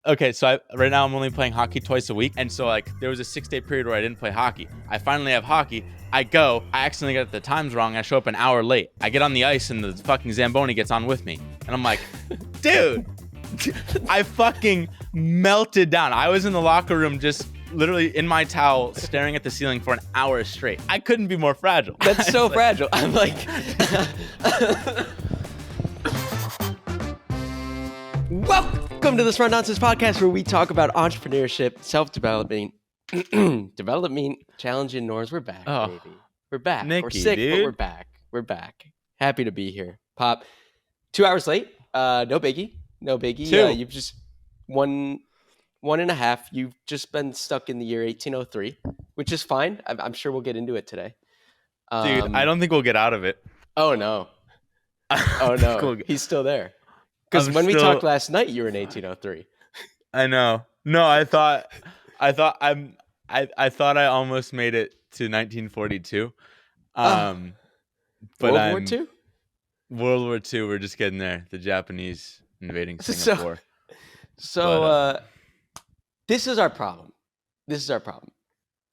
Okay, so right now I'm only playing hockey twice a week, and so like there was a 6-day period where I didn't play hockey. I finally have hockey. I accidentally got the times wrong. I show up an hour late. I get on the ice, and the fucking Zamboni gets on with me, and I'm like, dude, I fucking melted down. I was in the locker room just literally in my towel, staring at the ceiling for an hour straight. I couldn't be more fragile. That's so fragile. I'm like, welcome to the Smart Nonsense Podcast, where we talk about entrepreneurship, self-development, challenging norms. We're back, baby. We're back. Nicky, we're sick, dude. but we're back. We're back. Happy to be here. Pop, 2 hours late. No biggie. You've just one and a half. You've just been stuck in the year 1803, which is fine. I'm sure we'll get into it today. Dude, I don't think we'll get out of it. Oh, no. He's still there. Because when we talked last night, you were in 1803. I know. No, I thought I almost made it to 1942. But World War II? World War II. We're just getting there. The Japanese invading Singapore. This is our problem.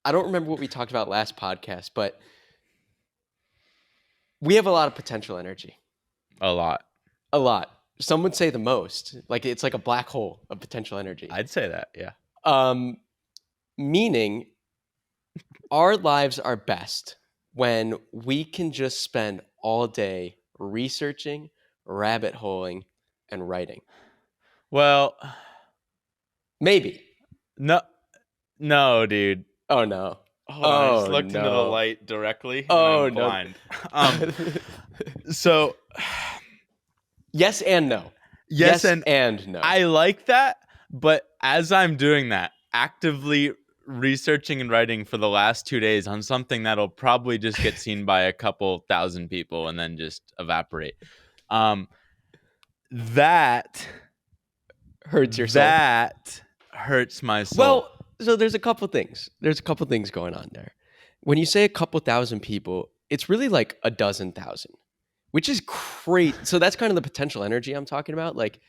I don't remember what we talked about last podcast, but we have a lot of potential energy. A lot. Some would say the most. Like it's like a black hole of potential energy. I'd say that, yeah. Meaning our lives are best when we can just spend all day researching, rabbit holing, and writing. Well, maybe. No, dude. Oh no. I just looked into the light directly. I'm blind. So yes and no. Yes and no. I like that, but as I'm doing that, actively researching and writing for the last 2 days on something that'll probably just get seen by a couple thousand people and then just evaporate. That hurts your soul. That hurts my soul. Well, so there's a couple things. Going on there. When you say a couple thousand people, it's really like a dozen thousand, which is great. So that's kind of the potential energy I'm talking about. Like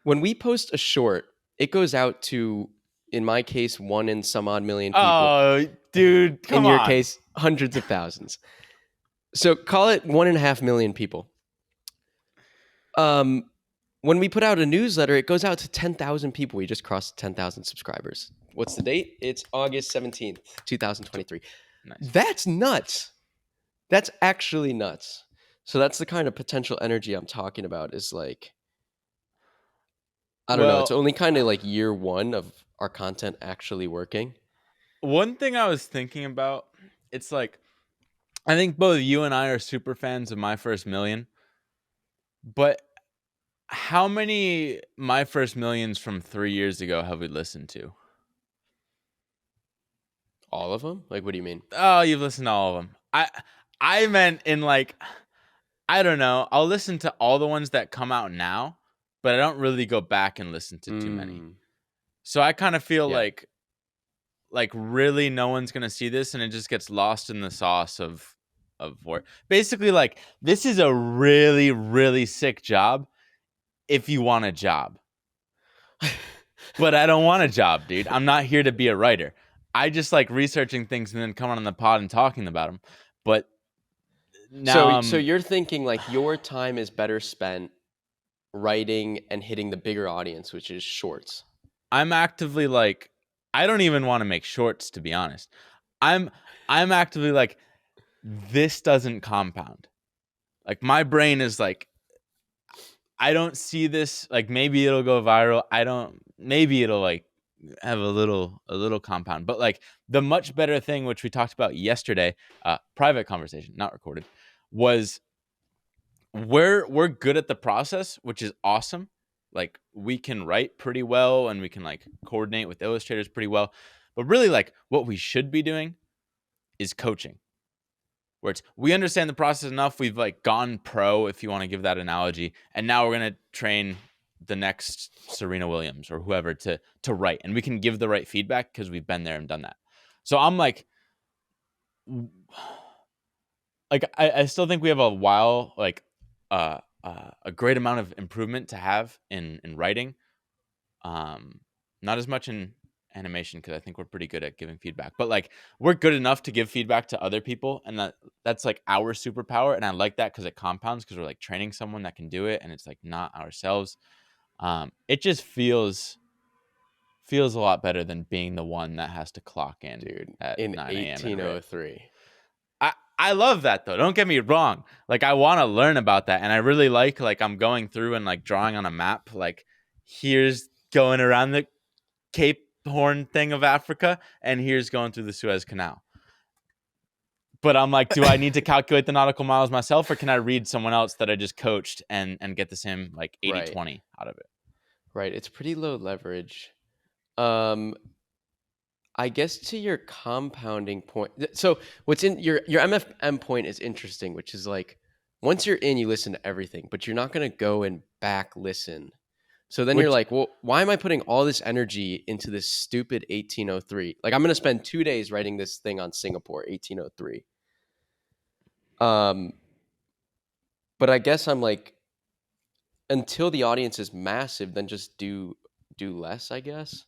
when we post a short, it goes out to, in my case, 1 in some odd million people. Oh, dude, come on. In your case, hundreds of thousands. So call it 1.5 million people. When we put out a newsletter, it goes out to 10,000 people. We just crossed 10,000 subscribers. What's the date? It's August 17th, 2023. Nice. That's nuts. That's actually nuts. So that's the kind of potential energy I'm talking about, is like, I don't know. It's only kind of like year one of our content actually working. One thing I was thinking about, it's like, I think both you and I are super fans of My First Million, but how many My First Millions from 3 years ago have we listened to? All of them? Like, what do you mean? Oh, you've listened to all of them. I meant in like, I don't know. I'll listen to all the ones that come out now, but I don't really go back and listen to too many. So I kind of feel like really no one's going to see this, and it just gets lost in the sauce of work. Basically, like, this is a really, really sick job if you want a job. But I don't want a job, dude. I'm not here to be a writer. I just like researching things and then coming on the pod and talking about them. But now, so you're thinking like your time is better spent writing and hitting the bigger audience, which is shorts. I'm actively like, I don't even want to make shorts, to be honest. I'm actively like, this doesn't compound. Like, my brain is like, I don't see this. Like, maybe it'll go viral. Maybe it'll like have a little compound. But like, the much better thing, which we talked about yesterday, private conversation, not recorded, was we're good at the process, which is awesome. Like, we can write pretty well and we can like coordinate with illustrators pretty well. But really, like, what we should be doing is coaching, where it's, we understand the process enough. We've like gone pro, if you want to give that analogy. And now we're going to train the next Serena Williams or whoever to write. And we can give the right feedback because we've been there and done that. So I'm like I still think we have a while, like a great amount of improvement to have in writing. Not as much in animation because I think we're pretty good at giving feedback, but like we're good enough to give feedback to other people, and that's like our superpower. And I like that because it compounds, because we're like training someone that can do it, and it's like not ourselves. It just feels a lot better than being the one that has to clock in, Dude, at in 9 a.m. and rip. 1803. I love that though. Don't get me wrong. Like I want to learn about that, and I really like I'm going through and like drawing on a map. Like here's going around the Cape Horn thing of Africa, and here's going through the Suez Canal. But I'm like, do I need to calculate the nautical miles myself, or can I read someone else that I just coached and get the same like 80-20 out of it? Right. It's pretty low leverage. I guess to your compounding point. So what's in your MFM point is interesting, which is like once you're in, you listen to everything, but you're not going to go and back listen. So then you're Which, like, well, why am I putting all this energy into this stupid 1803? Like I'm going to spend 2 days writing this thing on Singapore 1803. But I guess I'm like, until the audience is massive, then just do less, I guess.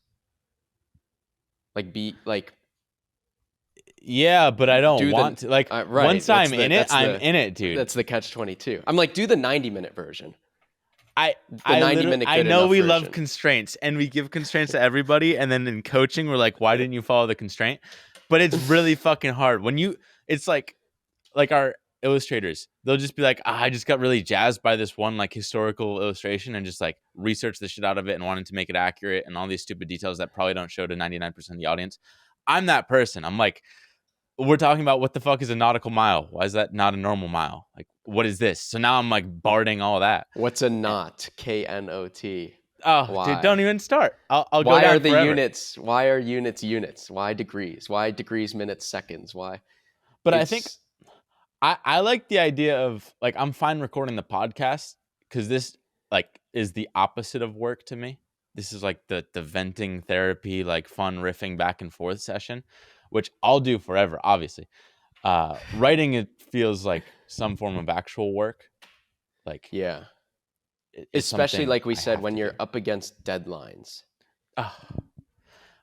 Like be like yeah, but I don't do want to. Like right. once I'm in it, I'm in it, dude. That's the catch-22. I'm like, do the 90-minute version. I The 90-minute. I know we version. love constraints, and we give constraints to everybody, and then in coaching we're like, why didn't you follow the constraint? But it's really fucking hard when it's like our illustrators, they'll just be like, I just got really jazzed by this one like historical illustration and just like research the shit out of it and wanted to make it accurate and all these stupid details that probably don't show to 99% of the audience. I'm that person. I'm like, we're talking about what the fuck is a nautical mile? Why is that not a normal mile? Like, what is this? So now I'm like barding all that. What's a knot? KNOT. Oh, Why? dude, don't even start. I'll go Why down are the forever. units? Why are units units? Why degrees? Why degrees, minutes, seconds? Why? But I think I like the idea of like, I'm fine recording the podcast because this like is the opposite of work to me. This is like the venting therapy, like fun riffing back and forth session, which I'll do forever, obviously. Writing, it feels like some form of actual work. Like, yeah. Especially like we said, when you're up against deadlines.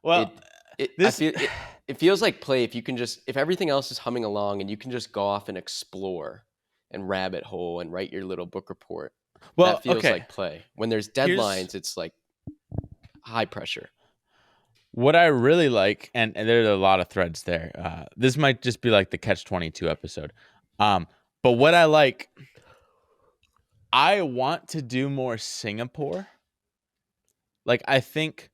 Well, it feels like play if you can just, if everything else is humming along and you can just go off and explore and rabbit hole and write your little book report. Well, that feels like play. When there's deadlines, it's like high pressure. What I really like, and there's a lot of threads there. This might just be like the catch-22 episode. But what I like, I want to do more Singapore. Like, I think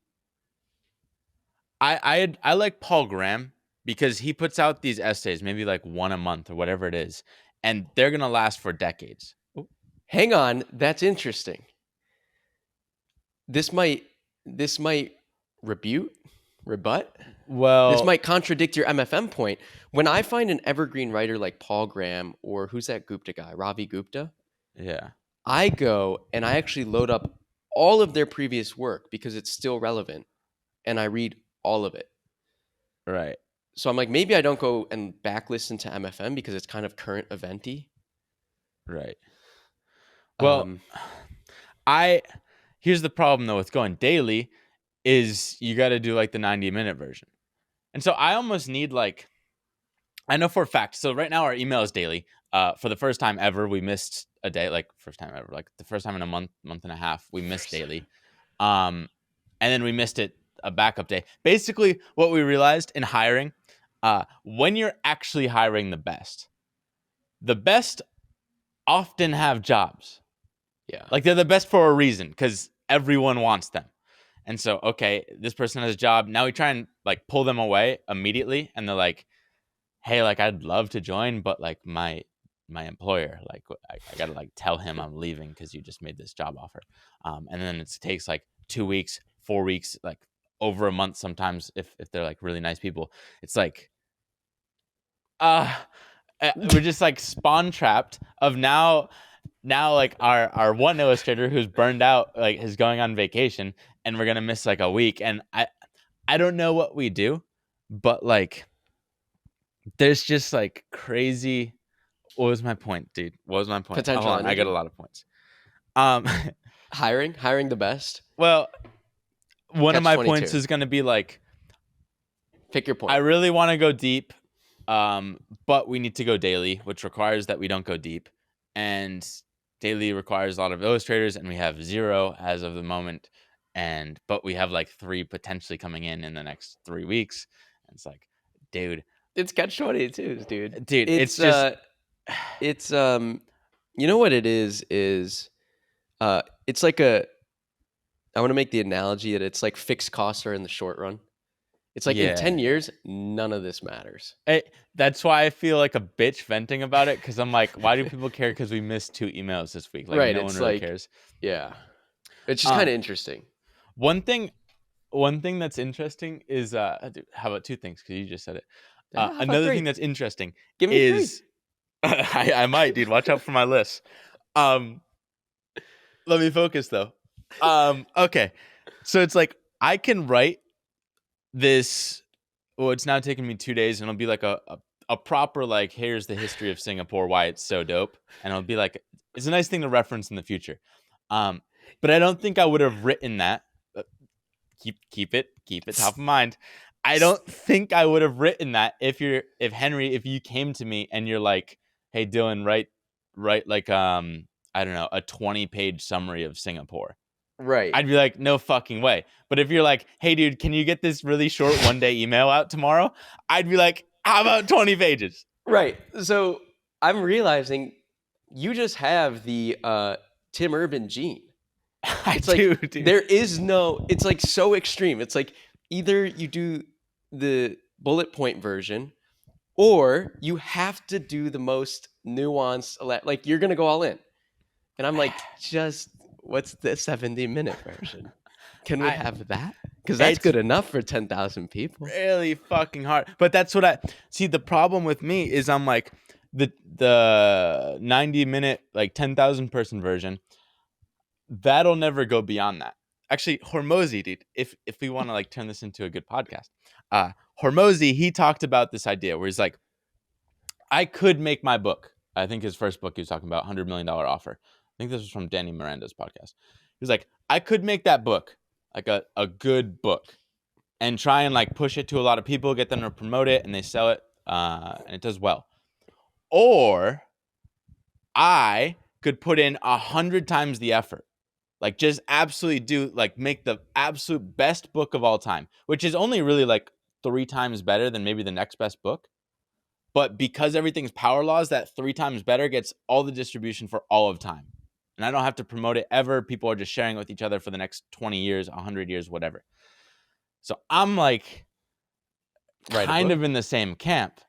I like Paul Graham because he puts out these essays, maybe like one a month or whatever it is, and they're going to last for decades. Hang on, that's interesting. This might rebut? Well, this might contradict your MFM point. When I find an evergreen writer like Paul Graham, or who's that Gupta guy, Ravi Gupta? Yeah. I go and I actually load up all of their previous work because it's still relevant, and I read all of it. Right. So I'm like, maybe I don't go and back listen to MFM because it's kind of current eventy. Right. Well, here's the problem though with going daily is you got to do like the 90-minute version. And so I almost need like, I know for a fact. So right now our email is daily. For the first time ever, we missed a day, like first time ever, like the first time in a month and a half, we missed daily. And then we missed it a backup day. Basically what we realized in hiring, when you're actually hiring the best often have jobs. Yeah. Like they're the best for a reason because everyone wants them. And so, okay, this person has a job. Now we try and like pull them away immediately. And they're like, hey, like I'd love to join, but like my employer, like I got to like tell him I'm leaving because you just made this job offer. And then it takes like 2 weeks, 4 weeks, like over a month sometimes if they're like really nice people. It's like, we're just like spawn trapped of now like our one illustrator who's burned out like is going on vacation and we're gonna miss like a week, and I don't know what we do, but like there's just like crazy. What was my point, dude? What was my point? Potential energy? I got a lot of points. Hiring the best. Well, one of Catch my 22. points is going to be like, Pick your point. I really want to go deep, but we need to go daily, which requires that we don't go deep. And daily requires a lot of illustrators, and we have 0 as of the moment. But we have like 3 potentially coming in the next 3 weeks. And it's like, dude, It's catch 22, dude. it's just it's you know what it is it's like I want to make the analogy that it's like fixed costs are in the short run. It's like in 10 years, none of this matters. That's why I feel like a bitch venting about it, because I'm like, why do people care? Because we missed 2 emails this week. Like, right. no It's one really like, cares. yeah. It's just kind of interesting. One thing that's interesting is dude, how about 2 things? Because you just said it. Another thing that's interesting Give me is I might, dude. Watch out for my list. Let me focus though. Okay. So it's like I can write this. Well, it's now taking me 2 days, and it'll be like a proper like, here's the history of Singapore, why it's so dope, and it'll be like, it's a nice thing to reference in the future. But I don't think I would have written that. Keep it top of mind. I don't think I would have written that if you came to me and you're like, hey Dylan, write like I don't know, a 20-page summary of Singapore. Right. I'd be like, no fucking way. But if you're like, hey dude, can you get this really short 1-day email out tomorrow? I'd be like, how about 20 pages? Right. So I'm realizing you just have the Tim Urban gene. It's like dude. There is no, it's like so extreme. It's like either you do the bullet point version or you have to do the most nuanced, like you're going to go all in. And I'm like, just what's the 70-minute version? Can we have that? Because that's good enough for 10,000 people. Really fucking hard. But that's what I see. The problem with me is I'm like the 90-minute, like 10,000 person version. That'll never go beyond that. Actually, Hormozi, dude, if we want to like turn this into a good podcast, Hormozi, he talked about this idea where he's like, I could make my book. I think his first book he was talking about, $100 million offer. I think this was from Danny Miranda's podcast. He was like, I could make that book, like a good book, and try and like push it to a lot of people, get them to promote it, and they sell it, and it does well. Or I could put in 100 times the effort. Like just absolutely do like make the absolute best book of all time, which is only really like 3 times better than maybe the next best book. But because everything's power laws, that 3 times better gets all the distribution for all of time. And I don't have to promote it ever. People are just sharing it with each other for the next 20 years, 100 years, whatever. So I'm like kind of in the same camp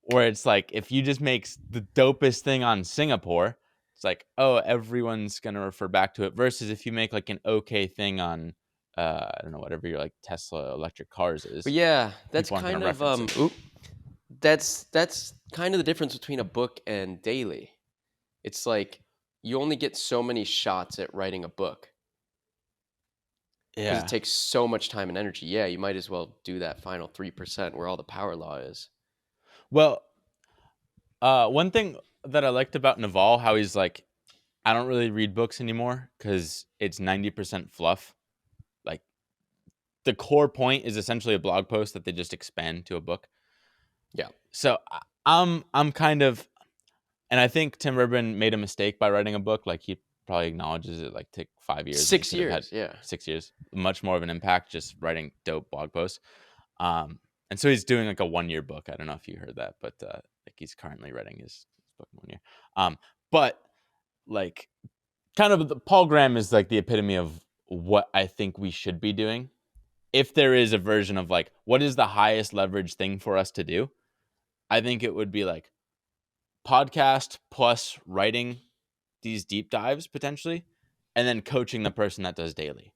where it's like, if you just make the dopest thing on Singapore, it's like, oh, everyone's going to refer back to it, versus if you make like an okay thing on, I don't know, whatever your like Tesla electric cars is. But yeah, that's kind of, that's kind of the difference between a book and daily. It's like, you only get so many shots at writing a book. Yeah. Because it takes so much time and energy. Yeah, you might as well do that final 3% where all the power law is. Well, one thing that I liked about Naval, how he's like, I don't really read books anymore because it's 90% fluff. Like the core point is essentially a blog post that they just expand to a book. Yeah. So I'm kind of, and I think Tim Urban made a mistake by writing a book. Like he probably acknowledges it like take 5 years. 6 years. Yeah. 6 years. Much more of an impact just writing dope blog posts. And so he's doing like a 1-year book. I don't know if you heard that, but like he's currently writing his book in 1 year. But like kind of Paul Graham is like the epitome of what I think we should be doing. If there is a version of like, what is the highest leverage thing for us to do? I think it would be like podcast plus writing these deep dives potentially, and then coaching the person that does daily.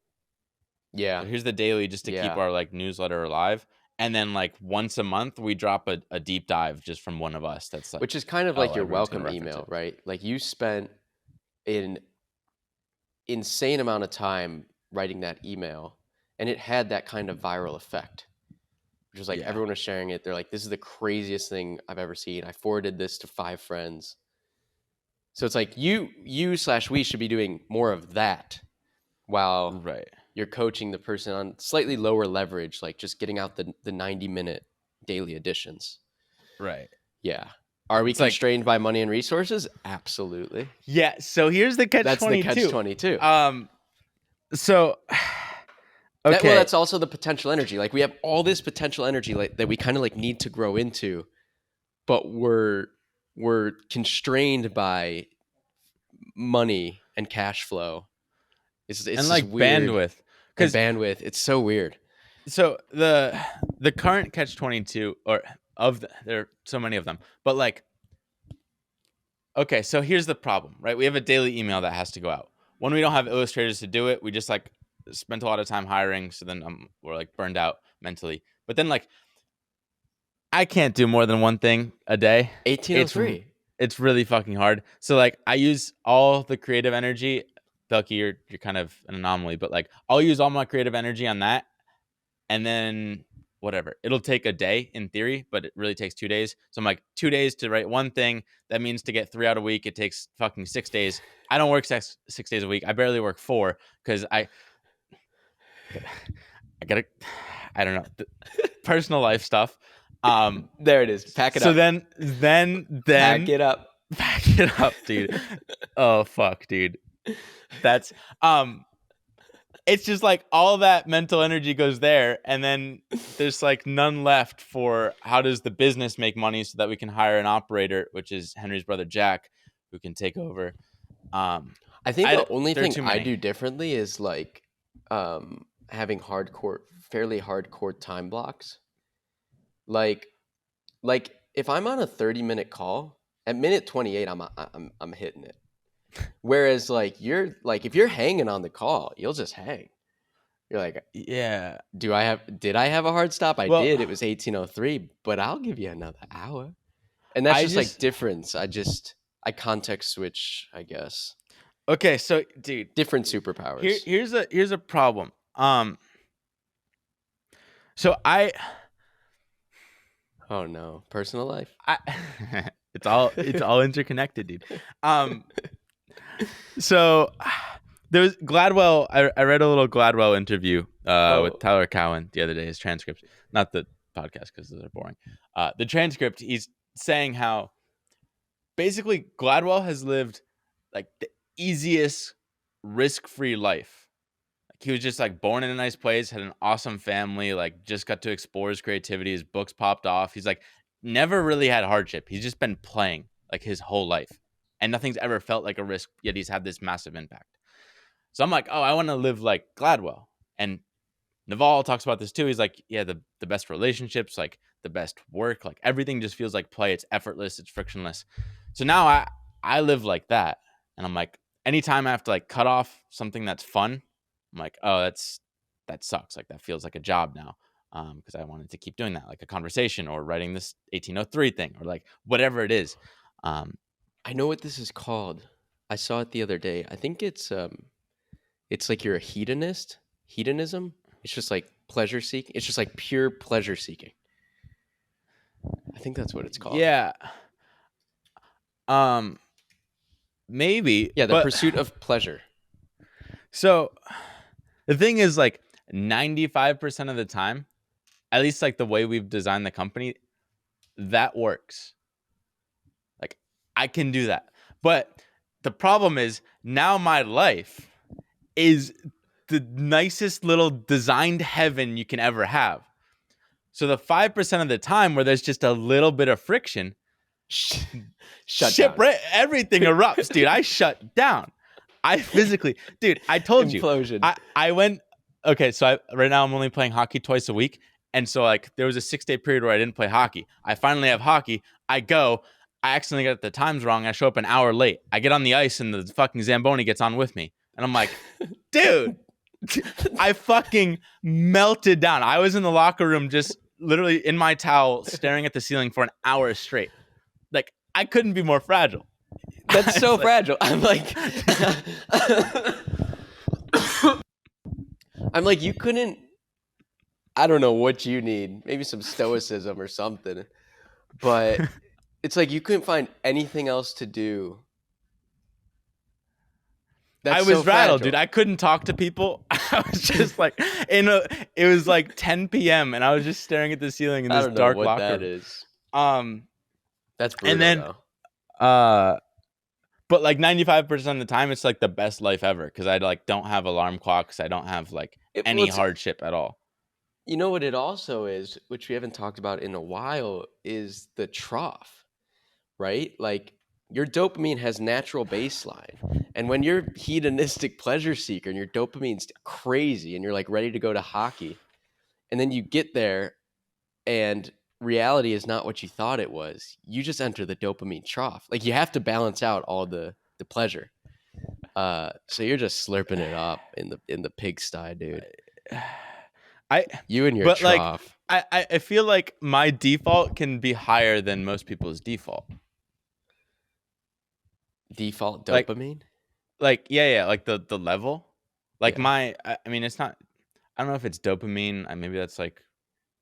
Yeah. So here's the daily just to keep our like newsletter alive. And then like once a month we drop a deep dive just from one of us. That's like, which is kind of like your welcome email, right? Like you spent an insane amount of time writing that email, and it had that kind of viral effect, which was like everyone was sharing it. They're like, this is the craziest thing I've ever seen. I forwarded this to 5 friends. So it's like you/we should be doing more of that. While you're coaching the person on slightly lower leverage, like just getting out the 90-minute daily editions. Right. Yeah. Are we It's like, constrained by money and resources? Absolutely. yeah. So here's the catch That's the 22. catch-22. So Well, okay. that's also the potential energy. Like we have all this potential energy like that we kind of like need to grow into, but we're constrained by money and cash flow. It's And just like weird. bandwidth. And Because bandwidth. It's so weird. so the current catch 22 or there are so many of them, but like, okay, so here's the problem, right? We have a daily email that has to go out. When we don't have illustrators to do it, we just like spent a lot of time hiring. So then we're like burned out mentally. But then like I can't do more than one thing a day. 1803. It's really fucking hard. So like I use all the creative energy. Belky, you're kind of an anomaly, but like I'll use all my creative energy on that, and then whatever. It'll take a day in theory, but it really takes 2 days. So I'm like 2 days to write one thing. That means to get 3 out a week, it takes fucking 6 days. I don't work 6 days a week. I barely work 4 because I gotta I don't know, personal life stuff. There it is. Pack it So up. then Pack it up. Pack it up, dude. Oh fuck, dude. That's it's just like all that mental energy goes there, and then there's like none left for how does the business make money so that we can hire an operator, which is Henry's brother Jack, who can take over. I think the only there are thing too I many. do differently is like having fairly hardcore time blocks. Like if I'm on a 30-minute call, at minute 28 I'm hitting it. Whereas like if you're hanging on the call, you'll just hang. You're like, Yeah. did I have a hard stop? I Well, did. It was 1803, but I'll give you another hour. And that's I just like just difference. I context switch, I guess. okay. So, dude, Different superpowers. here's a problem. So Oh no, personal life. it's all interconnected, dude. So there was Gladwell. I read a little Gladwell interview with Tyler Cowen the other day. His transcripts, not the podcast because those are boring. The transcript. He's saying how basically Gladwell has lived like the easiest risk-free life. Like he was just like born in a nice place, had an awesome family, like just got to explore his creativity. His books popped off. He's like never really had hardship. He's just been playing like his whole life, and nothing's ever felt like a risk. Yet he's had this massive impact. So I'm like, oh, I want to live like Gladwell. And Naval talks about this too. He's like, yeah, the best relationships, like the best work, like everything just feels like play. It's effortless, it's frictionless. So now I live like that. And I'm like, anytime I have to like cut off something that's fun, I'm like, oh, that sucks. Like that feels like a job now. Because I wanted to keep doing that, like a conversation or writing this 1803 thing or like whatever it is. I know what this is called. I saw it the other day. I think it's like you're a hedonist. Hedonism. It's just like pleasure seeking. It's just like pure pleasure seeking. I think that's what it's called. Yeah. Maybe. Yeah, the but pursuit of pleasure. So the thing is like 95% of the time, at least like the way we've designed the company, that works. Like I can do that. But the problem is now my life is the nicest little designed heaven you can ever have. So the 5% of the time where there's just a little bit of friction, everything erupts, dude. I shut down. I physically, dude, I told Implosion. you. I went, okay, so right now I'm only playing hockey twice a week. And so like there was a 6-day period where I didn't play hockey. I finally have hockey. I go, I accidentally got the times wrong. I show up an hour late. I get on the ice and the fucking Zamboni gets on with me. And I'm like, dude, I fucking melted down. I was in the locker room just literally in my towel staring at the ceiling for an hour straight. Like I couldn't be more fragile. That's so fragile. I'm like, you couldn't. I don't know what you need. Maybe some stoicism or something. But it's like you couldn't find anything else to do. That's I was so rattled, fragile. dude. I couldn't talk to people. I was just like it was like 10 p.m. and I was just staring at the ceiling in I this don't know dark what locker that room. is. Um That's and brutal then though. but like 95% of the time it's like the best life ever because I like don't have alarm clocks. I don't have like any What's hardship at all. you know what it also is, which we haven't talked about in a while, is the trough, right? Like your dopamine has natural baseline. And when you're hedonistic pleasure seeker and your dopamine's crazy and you're like ready to go to hockey, and then you get there and reality is not what you thought it was, you just enter the dopamine trough. Like you have to balance out all the pleasure. So you're just slurping it up in the pigsty, dude. I You and your but like trough. I feel like my default can be higher than most people's default. Default Like dopamine? yeah, like the level. Like Yeah. I mean it's not I don't know if it's dopamine. Maybe that's like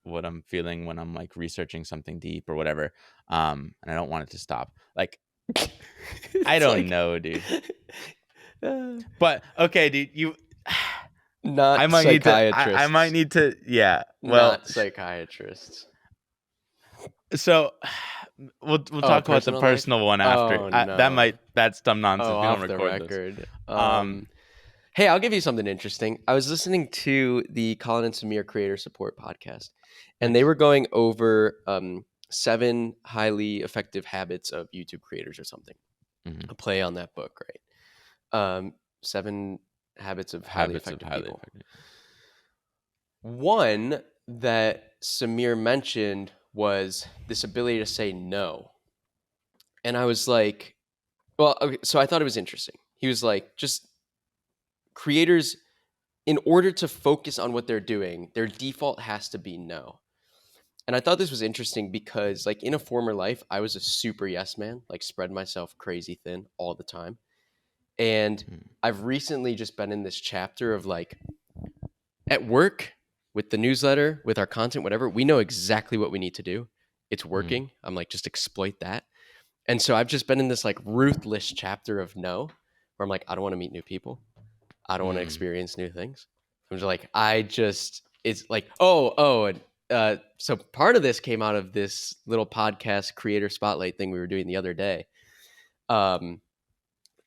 what I'm feeling when I'm like researching something deep or whatever. And I don't want it to stop. Like I It's don't like know, dude. uh, But okay, dude, you I not might need to I might psychiatrists. need to yeah. Well, Not psychiatrists. so we'll Oh, talk about the personal life? personal one after. Oh no. That's dumb Oh, nonsense. We don't off the record this. record. Um Hey, I'll give you something interesting. I was listening to the Colin and Samir Creator Support podcast, and they nice. were going over 7 highly effective habits of YouTube creators or something. Mhm. A play on that book, right? 7 habits of highly Habits of effective highly people. effective. One that Samir mentioned was this ability to say no. And I was like, well, okay, so I thought it was interesting. He was like, just creators, in order to focus on what they're doing, their default has to be no. And I thought this was interesting because, like, in a former life, I was a super yes man, like, spread myself crazy thin all the time. And Mm. I've recently just been in this chapter of like, at work, with the newsletter, with our content, whatever, we know exactly what we need to do. It's Mm. working. I'm like, just exploit that. And so I've just been in this like ruthless chapter of no, where I'm like, I don't want to meet new people. I don't want to Mm. experience new things. I'm just like, it's like, and so part of this came out of this little podcast creator spotlight thing we were doing the other day.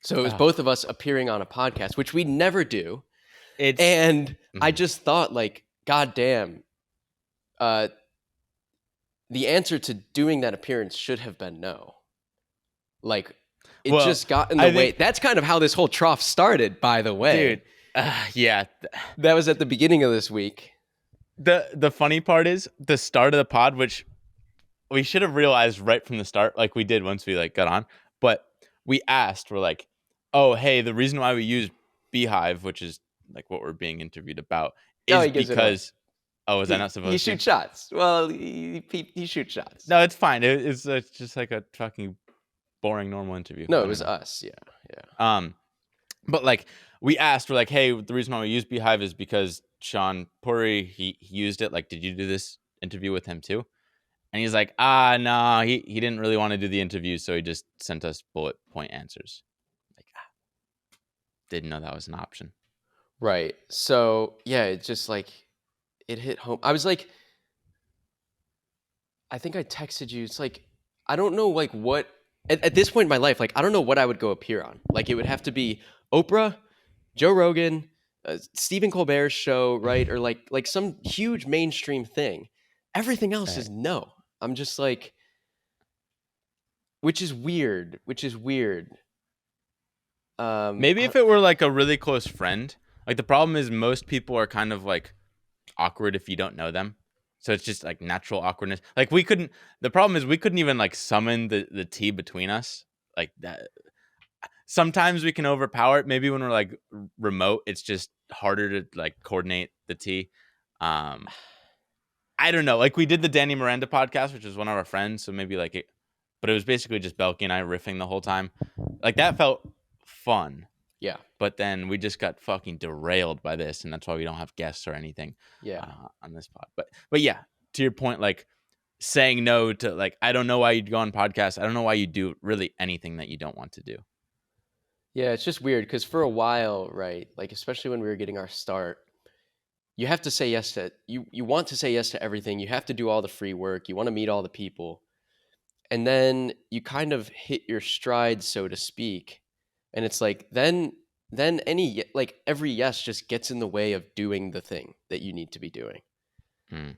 So it was Oh, both of us appearing on a podcast, which we never do. it's And I mhm. just thought, like, God damn, uh, the answer to doing that appearance should have been no. Like, it Well, just got in the I way. think That's kind of how this whole trough started, by the dude, way. yeah. That was at the beginning of this week. The funny part is the start of the pod, which we should have realized right from the start, like we did once we like got on. But we asked, we're like, "Oh, hey, the reason why we use Beehive, which is like what we're being interviewed about, Oh, is he gives it away. because oh, was I not He supposed to? shoots shots. Well, he shoots shots. No, it's fine. It's just like a fucking boring normal interview. No, I it don't was know. us. Yeah, yeah. But like we asked, we're like, hey, the reason why we use Beehive is because Sean Puri he used it. Like, did you do this interview with him too? And he's like, no, he didn't really want to do the interview, so he just sent us bullet point answers. Like, didn't know that was an option. Right. So yeah, it just like it hit home. I was like, I think I texted you. It's like I don't know like what at this point in my life, like I don't know what I would go appear on. Like it would have to be Oprah, Joe Rogan, Stephen Colbert's show, right? Or like some huge mainstream thing. Everything else is no. I'm just like, which is weird. Which is weird. Maybe if it were like a really close friend. Like the problem is most people are kind of like awkward if you don't know them. So it's just like natural awkwardness. Like we couldn't the problem is we couldn't even like summon the tea between us. Like that sometimes we can overpower it. Maybe when we're like remote, it's just harder to like coordinate the tea. Um I don't know. Like we did the Danny Miranda podcast, which is one of our friends, so maybe like it but it was basically just Belky and I riffing the whole time. Like that felt fun. yeah, But then we just got fucking derailed by this, and that's why we don't have guests or anything yeah. on this pod. But yeah, to your point, like saying no to like I don't know why you'd go on podcasts. I don't know why you do really anything that you don't want to do. Yeah, it's just weird because for a while, right? Like especially when we were getting our start, you have to say yes to you want to say yes to everything. You have to do all the free work. You want to meet all the people. And then you kind of hit your stride, so to speak. And it's like then like every yes just gets in the way of doing the thing that you need to be doing. Mm.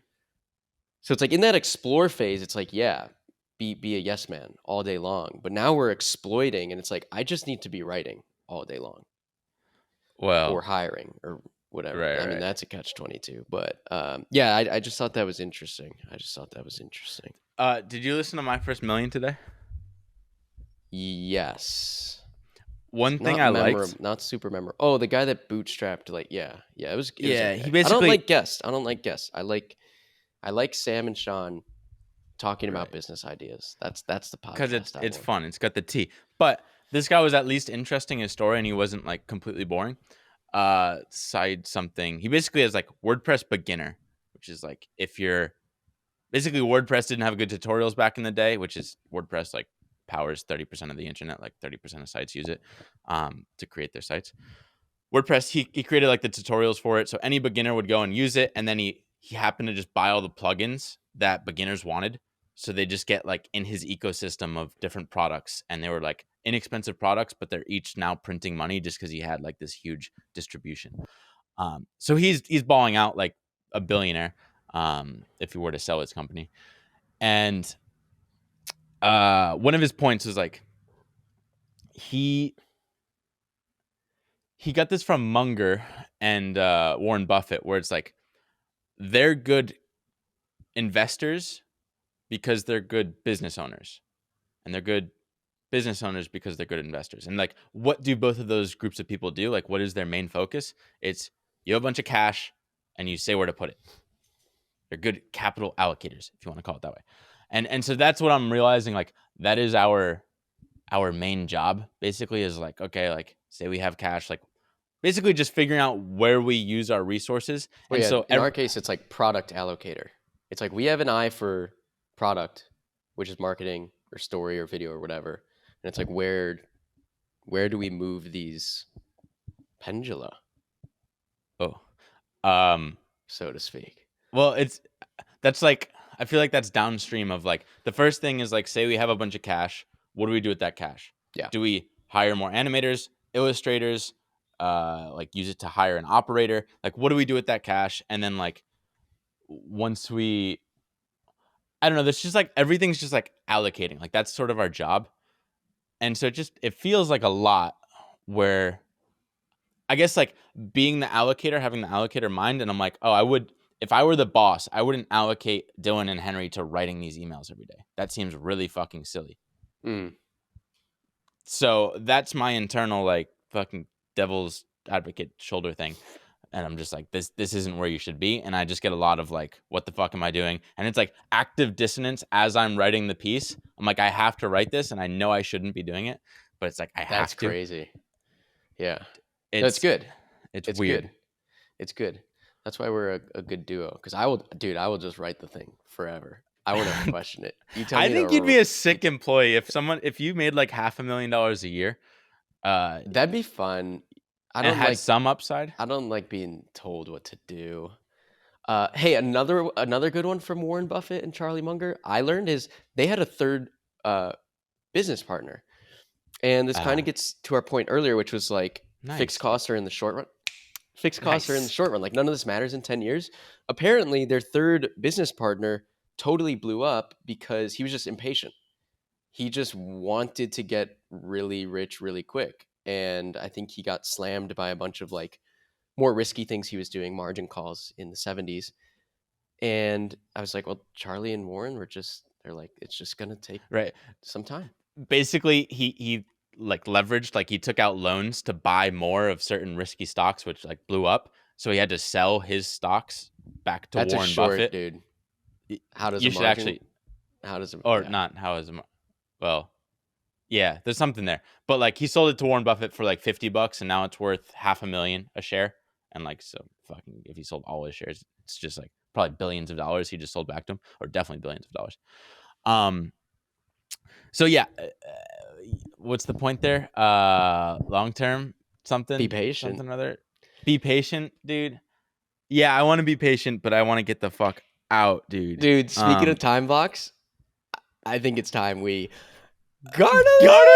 So it's like in that explore phase, it's like, yeah, be a yes man all day long. But now we're exploiting and it's like I just need to be writing all day long or Well, hiring or whatever. right, I mean, right. that's a catch 22. But yeah, I just thought that was interesting. I just thought that was interesting. Did you listen to My First Million today? Yes. One thing Not I liked. memorable, not super memorable. Oh, the guy that bootstrapped, like, yeah, it was Yeah, he okay. I don't basically. like guests. I don't like guests. I like Sam and Sean talking about Right. business ideas. That's the Because podcast I it's want. fun. It's got the tea. But this guy was at least interesting in his story, and he wasn't like completely boring. Side something. He basically has like WordPress beginner, which is like if you're basically WordPress didn't have good tutorials back in the day, which is WordPress like powers 30% of the internet, like 30% of sites use it to create their sites. WordPress, he created like the tutorials for it, so any beginner would go and use it, and then he happened to just buy all the plugins that beginners wanted, so they just get like in his ecosystem of different products, and they were like inexpensive products, but they're each now printing money just because he had like this huge distribution. So he's balling out like a billionaire if he were to sell his company, and one of his points was like he he got this from Munger and Warren Buffett, where it's like they're good investors because they're good business owners, and they're good business owners because they're good investors. And like, what do both of those groups of people do? Like, what is their main focus? It's you have a bunch of cash and you say where to put it. They're good capital allocators, if you want to call it that way. And so that's what I'm realizing. Like, that is our main job. Basically, is like, okay, like say we have cash, like basically just figuring out where we use our resources. Well, And yeah, so in our case, it's like product allocator. It's like we have an eye for product, which is marketing or story or video or whatever, and it's like where do we move these pendula, oh, um, so to speak? well, that's like I feel like that's downstream of like the first thing is like say we have a bunch of cash. What do we do with that cash? Yeah, Do we hire more animators, illustrators, like use it to hire an operator? Like what do we do with that cash? And then like once we I don't know, there's just like everything's just like allocating. Like that's sort of our job. And so it feels like a lot where I guess like being the allocator, having the allocator mind, and I'm like, oh, I would if I were the boss, I wouldn't allocate Dylan and Henry to writing these emails every day. That seems really fucking silly. mm. So that's my internal like fucking devil's advocate shoulder thing. And I'm just like, this isn't where you should be. And I just get a lot of like, what the fuck am I doing? And it's like active dissonance as I'm writing the piece. I'm like, I have to write this and I know I shouldn't be doing it, but it's like I That's have to. crazy. Yeah, that's It's good. it's It's weird. good. It's good. That's why we're a good duo. Because dude, I will just write the thing forever. I won't ever question it. You tell I me think you'd be to, a sick employee if you made like $500,000 a year, uh, that'd be fun. I and don't had like some upside. I don't like being told what to do. Hey, another good one from Warren Buffett and Charlie Munger I learned is they had a third uh, business partner, and this kind Uh, of gets to our point earlier, which was like fixed nice, costs are in the short run. Fixed costs are in the nice. short run. Like none of this matters in 10 years. Apparently, their third business partner totally blew up because he was just impatient. He just wanted to get really rich really quick, and I think he got slammed by a bunch of like more risky things he was doing, margin calls in the 70s. And I was like, well, Charlie and Warren were they're like, it's just going to take Right. some time. Basically, he like leveraged, like he took out loans to buy more of certain risky stocks, which like blew up. So he had to sell his stocks back to That's a Warren short, Buffett. dude. How does a You should margin, actually, or yeah. not. How is it? Well, yeah, there's something there. But like he sold it to Warren Buffett for like $50, and now it's worth $500,000 a share. And like so, fucking, if he sold all his shares, it's just like probably billions of dollars he just sold back to him, or definitely billions of dollars. Um, So yeah, what's the point there? Long term, something. Be patient. Something other. Be patient, dude. Yeah, I want to be patient, but I want to get the fuck out, dude. Dude, speaking of time blocks, I think it's time we Garden. Garden!